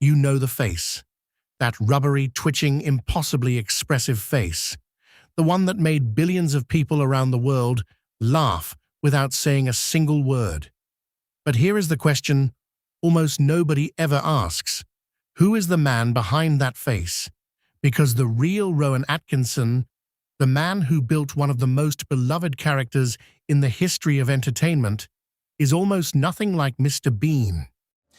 You know the face. That rubbery, twitching, impossibly expressive face. The one that made billions of people around the world laugh without saying a single word. But here is the question almost nobody ever asks. Who is the man behind that face? Because the real Rowan Atkinson, the man who built one of the most beloved characters in the history of entertainment, is almost nothing like Mr. Bean.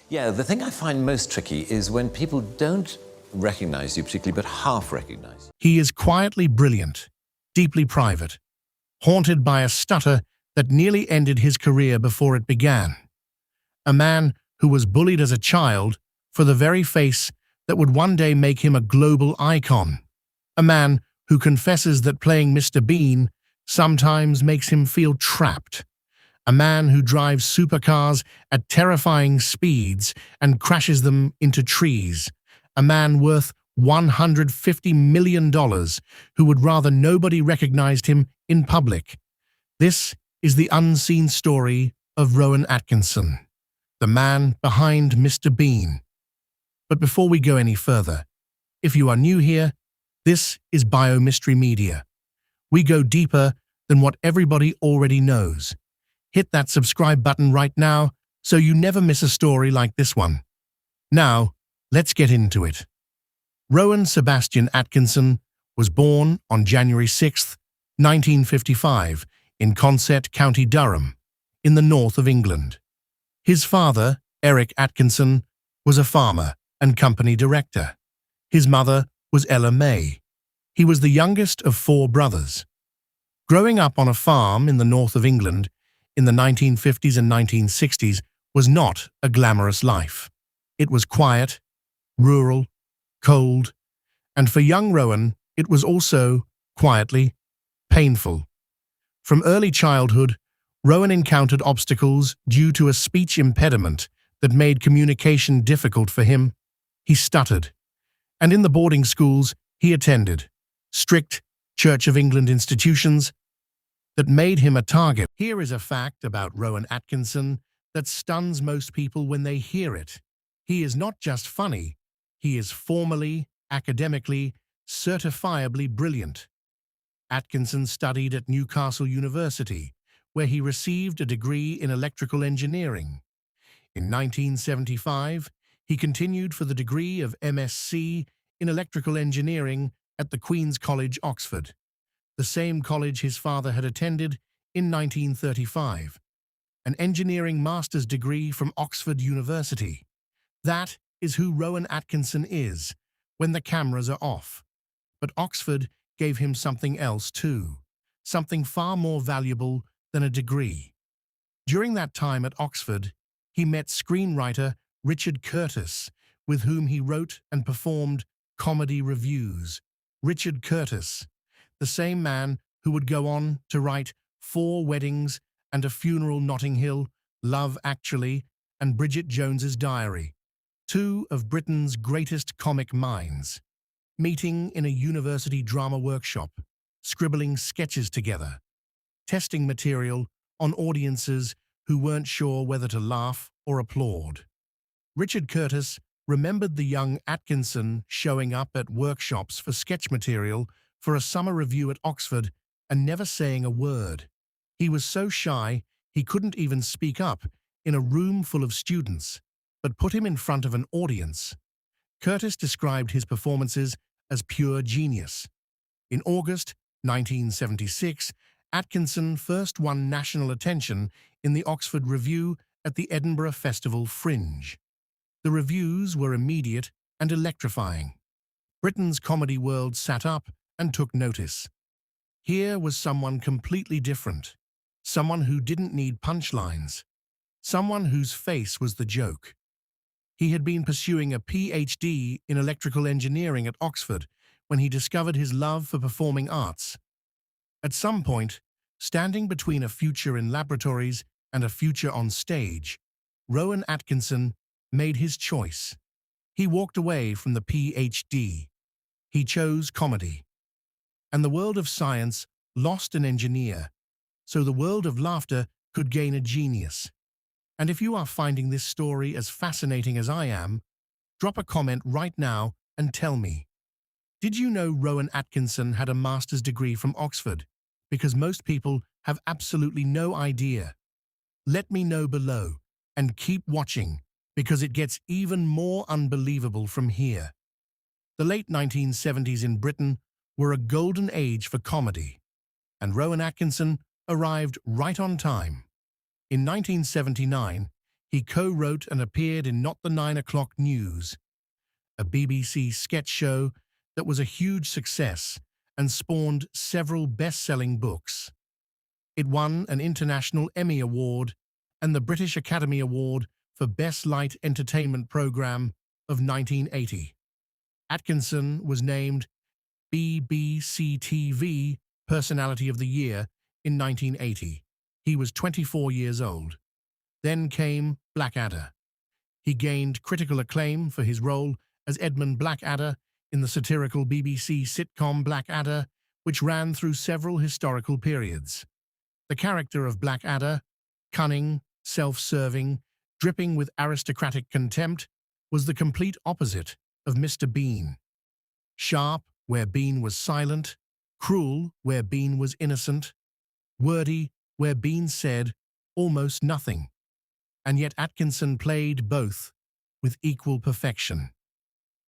Yeah, the thing I find most tricky is when people don't recognize you particularly, but half recognize you. He is quietly brilliant, deeply private, haunted by a stutter that nearly ended his career before it began. A man who was bullied as a child for the very face that would one day make him a global icon. A man who confesses that playing Mr. Bean sometimes makes him feel trapped. A man who drives supercars at terrifying speeds and crashes them into trees. A man worth $150 million who would rather nobody recognized him in public. This is the unseen story of Rowan Atkinson, the man behind Mr. Bean. But before we go any further, if you are new here, this is BioMystery Media. We go deeper than what everybody already knows. Hit that subscribe button right now so you never miss a story like this one. Now, let's get into it. Rowan Sebastian Atkinson was born on January 6, 1955, in Consett, County Durham, in the north of England. His father, Eric Atkinson, was a farmer and company director. His mother was Ella May. He was the youngest of 4 brothers. Growing up on a farm in the north of England in the 1950s and 1960s was not a glamorous life. It was quiet, rural, cold, and for young Rowan, it was also, quietly, painful. From early childhood, Rowan encountered obstacles due to a speech impediment that made communication difficult for him. He stuttered, and in the boarding schools he attended, strict Church of England institutions that made him a target. Here is a fact about Rowan Atkinson that stuns most people when they hear it. He is not just funny, he is formally, academically, certifiably brilliant. Atkinson studied at Newcastle University, where he received a degree in electrical engineering. In 1975, he continued for the degree of MSc in electrical engineering at the Queen's College, Oxford, the same college his father had attended in 1935, an engineering master's degree from Oxford University. That is who Rowan Atkinson is when the cameras are off. But Oxford gave him something else too, something far more valuable than a degree. During that time at Oxford, he met screenwriter Richard Curtis, with whom he wrote and performed comedy revues. Richard Curtis, the same man who would go on to write 4 Weddings and a Funeral, Notting Hill, Love Actually, and Bridget Jones's Diary, 2 of Britain's greatest comic minds, meeting in a university drama workshop, scribbling sketches together, testing material on audiences who weren't sure whether to laugh or applaud. Richard Curtis remembered the young Atkinson showing up at workshops for sketch material for a summer review at Oxford and never saying a word. He was so shy he couldn't even speak up in a room full of students, but put him in front of an audience. Curtis described his performances as pure genius. In August 1976, Atkinson first won national attention in the Oxford Review at the Edinburgh Festival Fringe. The reviews were immediate and electrifying. Britain's comedy world sat up and took notice. Here was someone completely different, someone who didn't need punchlines, someone whose face was the joke. He had been pursuing a PhD in electrical engineering at Oxford when he discovered his love for performing arts. At some point, standing between a future in laboratories and a future on stage, Rowan Atkinson made his choice. He walked away from the PhD. He chose comedy. And the world of science lost an engineer, so the world of laughter could gain a genius. And if you are finding this story as fascinating as I am, Drop a comment right now and tell me. Did you know Rowan Atkinson had a master's degree from Oxford? Because most people have absolutely no idea. Let me know below and keep watching because it gets even more unbelievable from here. The late 1970s in Britain were a golden age for comedy, and Rowan Atkinson arrived right on time. In 1979, he co-wrote and appeared in Not the 9 O'Clock News, a BBC sketch show that was a huge success and spawned several best-selling books. It won an International Emmy Award and the British Academy Award for Best Light Entertainment Programme of 1980. Atkinson was named BBC TV Personality of the Year in 1980. He was 24 years old. Then came Blackadder. He gained critical acclaim for his role as Edmund Blackadder in the satirical BBC sitcom Blackadder, which ran through several historical periods. The character of Blackadder, cunning, self-serving, dripping with aristocratic contempt, was the complete opposite of Mr. Bean. Sharp, where Bean was silent, cruel, where Bean was innocent, wordy, where Bean said almost nothing. And yet Atkinson played both with equal perfection.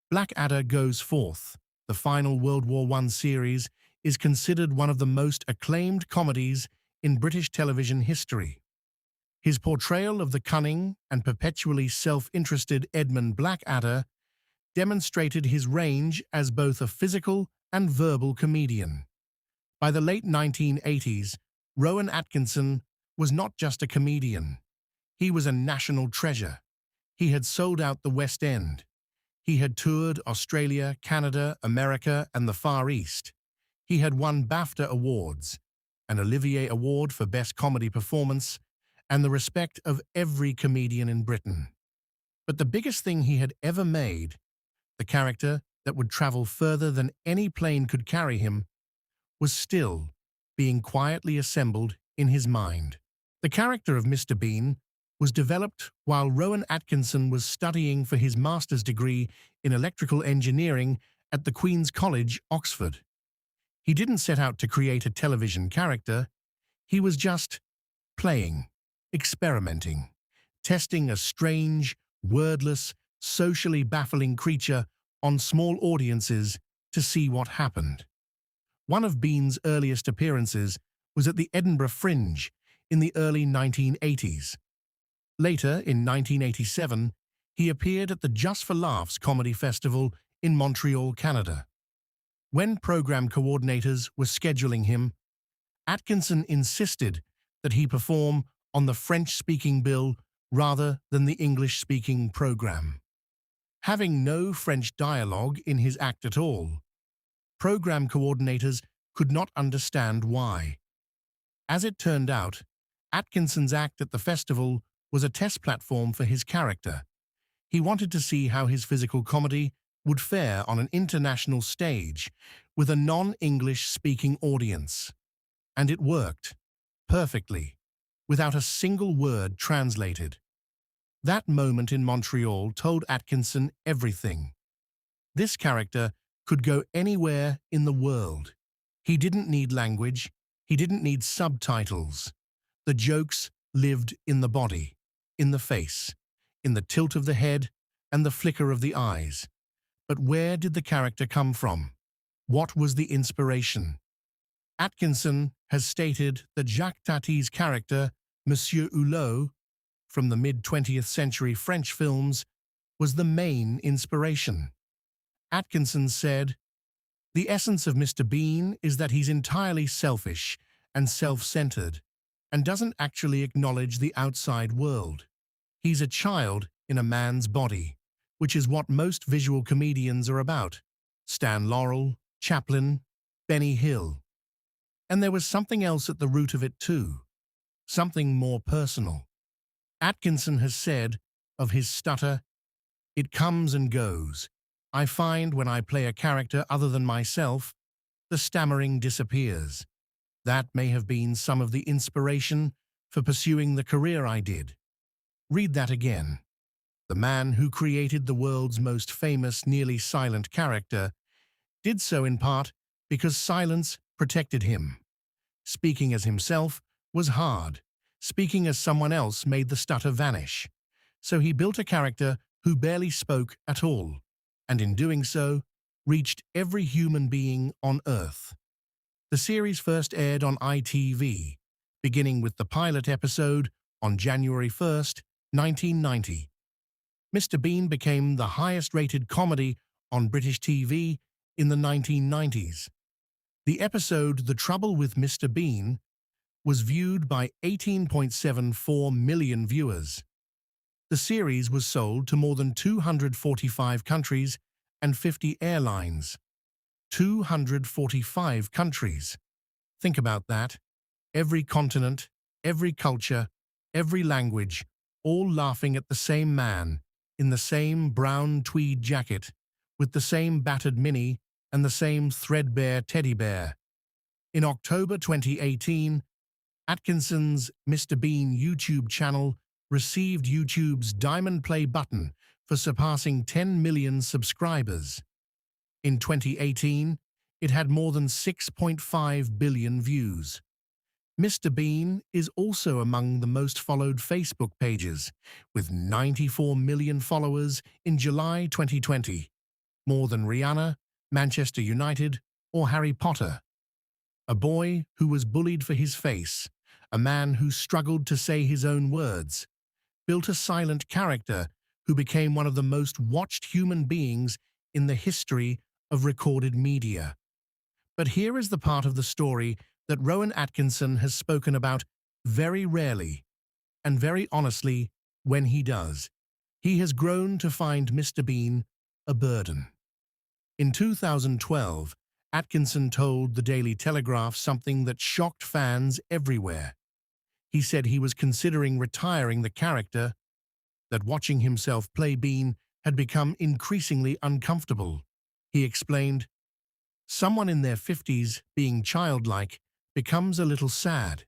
Blackadder Goes Forth, the final World War I series, is considered one of the most acclaimed comedies in British television history. His portrayal of the cunning and perpetually self-interested Edmund Blackadder demonstrated his range as both a physical and verbal comedian. By the late 1980s, Rowan Atkinson was not just a comedian. He was a national treasure. He had sold out the West End. He had toured Australia, Canada, America, and the Far East. He had won BAFTA awards, an Olivier Award for Best Comedy Performance, and the respect of every comedian in Britain. But the biggest thing he had ever made, the character that would travel further than any plane could carry him, was still being quietly assembled in his mind. The character of Mr. Bean was developed while Rowan Atkinson was studying for his master's degree in electrical engineering at the Queen's College, Oxford. He didn't set out to create a television character. He was just playing, experimenting, testing a strange, wordless, socially baffling creature on small audiences to see what happened. One of Bean's earliest appearances was at the Edinburgh Fringe in the early 1980s. Later, in 1987, he appeared at the Just for Laughs Comedy Festival in Montreal, Canada. When program coordinators were scheduling him, Atkinson insisted that he perform on the French-speaking bill rather than the English-speaking program. Having no French dialogue in his act at all, program coordinators could not understand why. As it turned out, Atkinson's act at the festival was a test platform for his character. He wanted to see how his physical comedy would fare on an international stage with a non-English speaking audience. And it worked perfectly, without a single word translated. That moment in Montreal told Atkinson everything. This character could go anywhere in the world. He didn't need language. He didn't need subtitles. The jokes lived in the body, in the face, in the tilt of the head and the flicker of the eyes. But where did the character come from? What was the inspiration? Atkinson has stated that Jacques Tati's character, Monsieur Hulot, from the mid-20th century French films, was the main inspiration. Atkinson said, "The essence of Mr. Bean is that he's entirely selfish and self-centered, and doesn't actually acknowledge the outside world. He's a child in a man's body, which is what most visual comedians are about. Stan Laurel, Chaplin, Benny Hill. And there was something else at the root of it too, something more personal. Atkinson has said of his stutter, "It comes and goes. I find when I play a character other than myself, the stammering disappears." That may have been some of the inspiration for pursuing the career I did. Read that again. The man who created the world's most famous nearly silent character did so in part because silence protected him. Speaking as himself was hard. Speaking as someone else made the stutter vanish. So he built a character who barely spoke at all, and in doing so, reached every human being on Earth. The series first aired on ITV, beginning with the pilot episode on January 1st, 1990. Mr. Bean became the highest-rated comedy on British TV in the 1990s. The episode The Trouble with Mr. Bean was viewed by 18.74 million viewers. The series was sold to more than 245 countries and 50 airlines. 245 countries. Think about that. Every continent, every culture, every language, all laughing at the same man, in the same brown tweed jacket, with the same battered mini and the same threadbare teddy bear. In October 2018, Atkinson's Mr. Bean YouTube channel received YouTube's Diamond Play button for surpassing 10 million subscribers. In 2018, it had more than 6.5 billion views. Mr. Bean is also among the most followed Facebook pages, with 94 million followers in July 2020, more than Rihanna, Manchester United, or Harry Potter. A boy who was bullied for his face, a man who struggled to say his own words, built a silent character who became one of the most watched human beings in the history of recorded media. But here is the part of the story that Rowan Atkinson has spoken about very rarely, and very honestly when he does. He has grown to find Mr. Bean a burden. In 2012, Atkinson told the Daily Telegraph something that shocked fans everywhere. He said he was considering retiring the character, that watching himself play Bean had become increasingly uncomfortable. He explained, "Someone in their 50s being childlike becomes a little sad."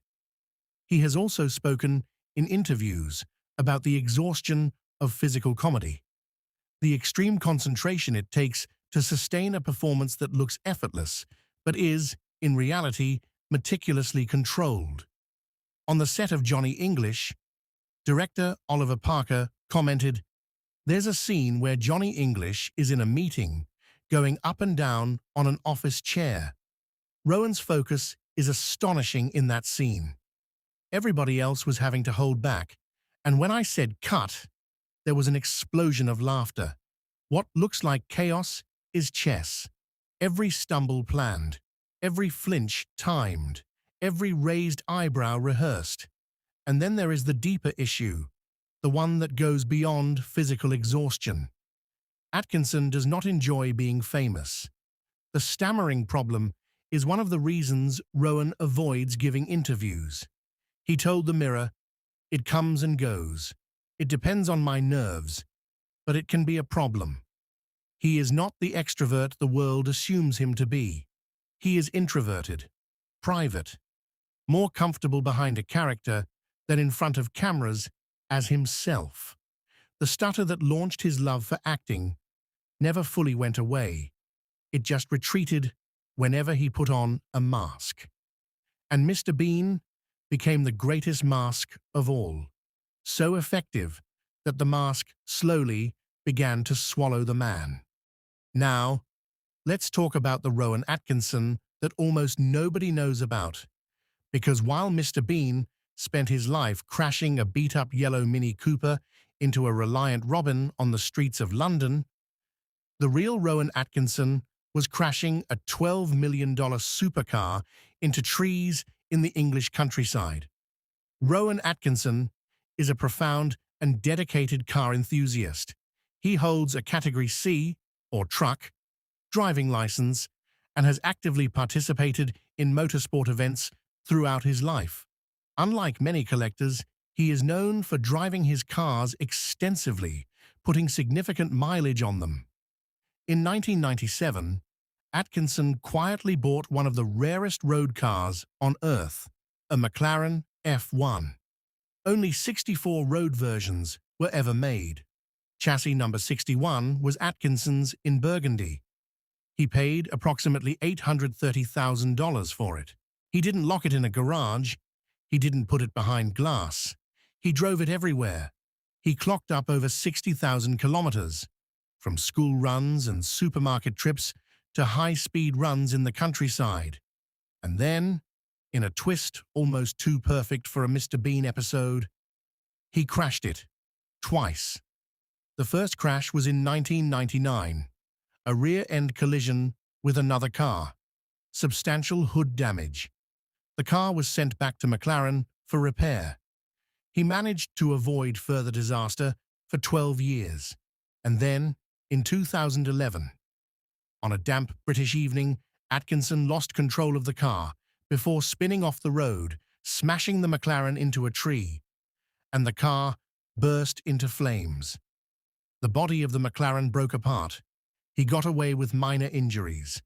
He has also spoken in interviews about the exhaustion of physical comedy, the extreme concentration it takes to sustain a performance that looks effortless, but is, in reality, meticulously controlled. On the set of Johnny English, director Oliver Parker commented, "There's a scene where Johnny English is in a meeting, going up and down on an office chair. Rowan's focus is astonishing in that scene. Everybody else was having to hold back, and when I said cut, there was an explosion of laughter. What looks like chaos is chess. Every stumble planned, every flinch timed, every raised eyebrow rehearsed. And then there is the deeper issue, the one that goes beyond physical exhaustion. Atkinson does not enjoy being famous. The stammering problem is one of the reasons Rowan avoids giving interviews. He told the Mirror, 'It comes and goes. It depends on my nerves, but it can be a problem.' He is not the extrovert the world assumes him to be. He is introverted, private, more comfortable behind a character than in front of cameras as himself. The stutter that launched his love for acting never fully went away. It just retreated whenever he put on a mask. And Mr. Bean became the greatest mask of all, so effective that the mask slowly began to swallow the man. Now, let's talk about the Rowan Atkinson that almost nobody knows about. Because while Mr. Bean spent his life crashing a beat-up yellow Mini Cooper into a Reliant Robin on the streets of London, the real Rowan Atkinson was crashing a $12 million supercar into trees in the English countryside. Rowan Atkinson is a profound and dedicated car enthusiast. He holds a Category C, or truck, driving license and has actively participated in motorsport events throughout his life. Unlike many collectors, he is known for driving his cars extensively, putting significant mileage on them. In 1997, Atkinson quietly bought one of the rarest road cars on Earth, a McLaren F1. Only 64 road versions were ever made. Chassis number 61 was Atkinson's in Burgundy. He paid approximately $830,000 for it. He didn't lock it in a garage. He didn't put it behind glass. He drove it everywhere. He clocked up over 60,000 kilometers, from school runs and supermarket trips to high-speed runs in the countryside. And then, in a twist almost too perfect for a Mr. Bean episode, he crashed it, twice. The first crash was in 1999, a rear-end collision with another car, substantial hood damage. The car was sent back to McLaren for repair. He managed to avoid further disaster for 12 years, and then, in 2011, on a damp British evening, Atkinson lost control of the car before spinning off the road, smashing the McLaren into a tree, and the car burst into flames. The body of the McLaren broke apart. He got away with minor injuries.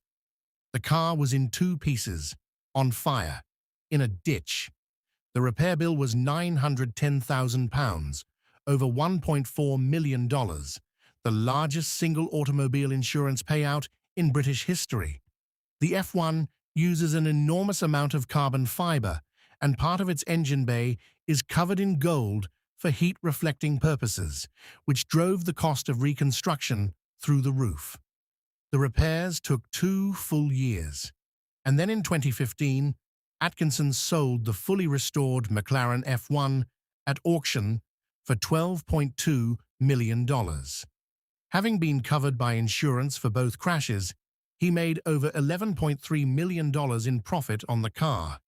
The car was in two pieces, on fire, in a ditch. The repair bill was £910,000, over $1.4 million, the largest single automobile insurance payout in British history. The F1 uses an enormous amount of carbon fiber, and part of its engine bay is covered in gold for heat-reflecting purposes, which drove the cost of reconstruction through the roof. The repairs took 2 full years, and then in 2015, Atkinson sold the fully restored McLaren F1 at auction for $12.2 million. Having been covered by insurance for both crashes, he made over $11.3 million in profit on the car.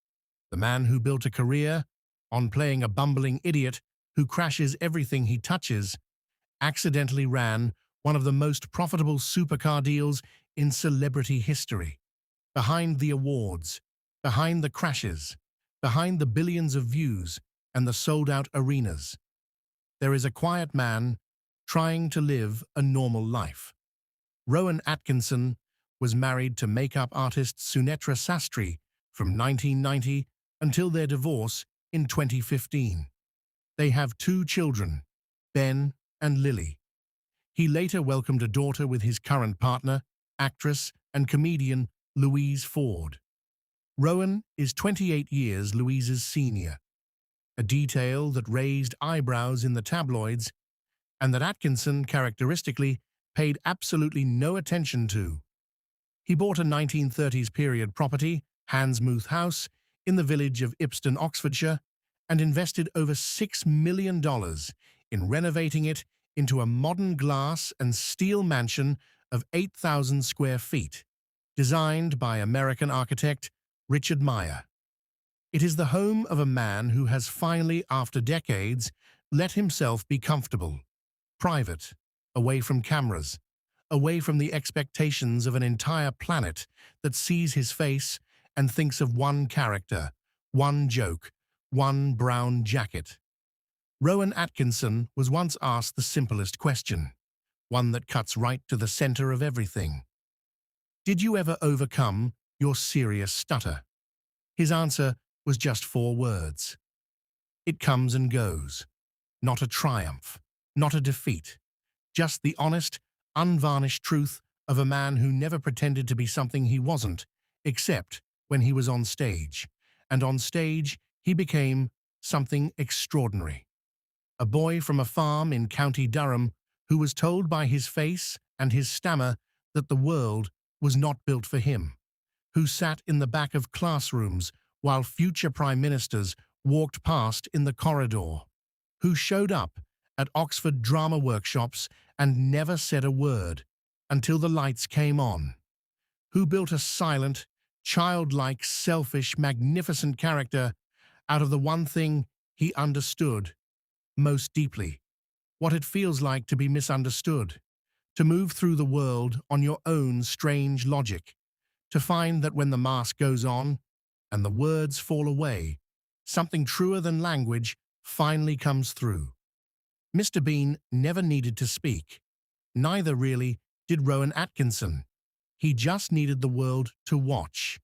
The man who built a career on playing a bumbling idiot who crashes everything he touches accidentally ran one of the most profitable supercar deals in celebrity history. Behind the awards, behind the crashes, behind the billions of views and the sold-out arenas, there is a quiet man trying to live a normal life. Rowan Atkinson was married to makeup artist Sunetra Sastry from 1990 until their divorce in 2015. They have 2 children, Ben and Lily. He later welcomed a daughter with his current partner, actress and comedian Louise Ford. Rowan is 28 years Louise's senior, a detail that raised eyebrows in the tabloids and that Atkinson characteristically paid absolutely no attention to. He bought a 1930s period property, Hansmouth House, in the village of Ipston, Oxfordshire, and invested over $6 million in renovating it into a modern glass and steel mansion of 8,000 square feet, designed by American architect Richard Meyer. It is the home of a man who has finally, after decades, let himself be comfortable, private, away from cameras, away from the expectations of an entire planet that sees his face and thinks of one character, one joke, one brown jacket. Rowan Atkinson was once asked the simplest question, one that cuts right to the center of everything. Did you ever overcome your serious stutter? His answer was just 4 words. It comes and goes. Not a triumph, not a defeat, just the honest, unvarnished truth of a man who never pretended to be something he wasn't, except when he was on stage. And on stage, he became something extraordinary. A boy from a farm in County Durham who was told by his face and his stammer that the world was not built for him, who sat in the back of classrooms while future prime ministers walked past in the corridor, who showed up at Oxford drama workshops and never said a word until the lights came on, who built a silent, childlike, selfish, magnificent character out of the one thing he understood most deeply, what it feels like to be misunderstood, to move through the world on your own strange logic, to find that when the mask goes on and the words fall away, something truer than language finally comes through. Mr. Bean never needed to speak. Neither really did Rowan Atkinson. He just needed the world to watch.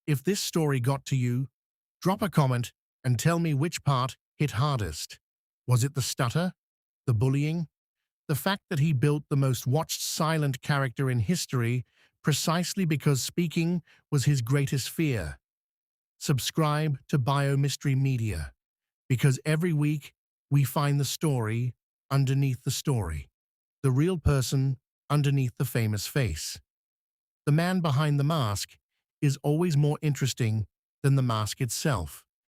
If this story got to you, drop a comment and tell me which part hit hardest. Was it the stutter? The bullying? The fact that he built the most watched silent character in history precisely because speaking was his greatest fear. Subscribe to BioMystery Media, because every week we find the story underneath the story, the real person underneath the famous face. The man behind the mask is always more interesting than the mask itself.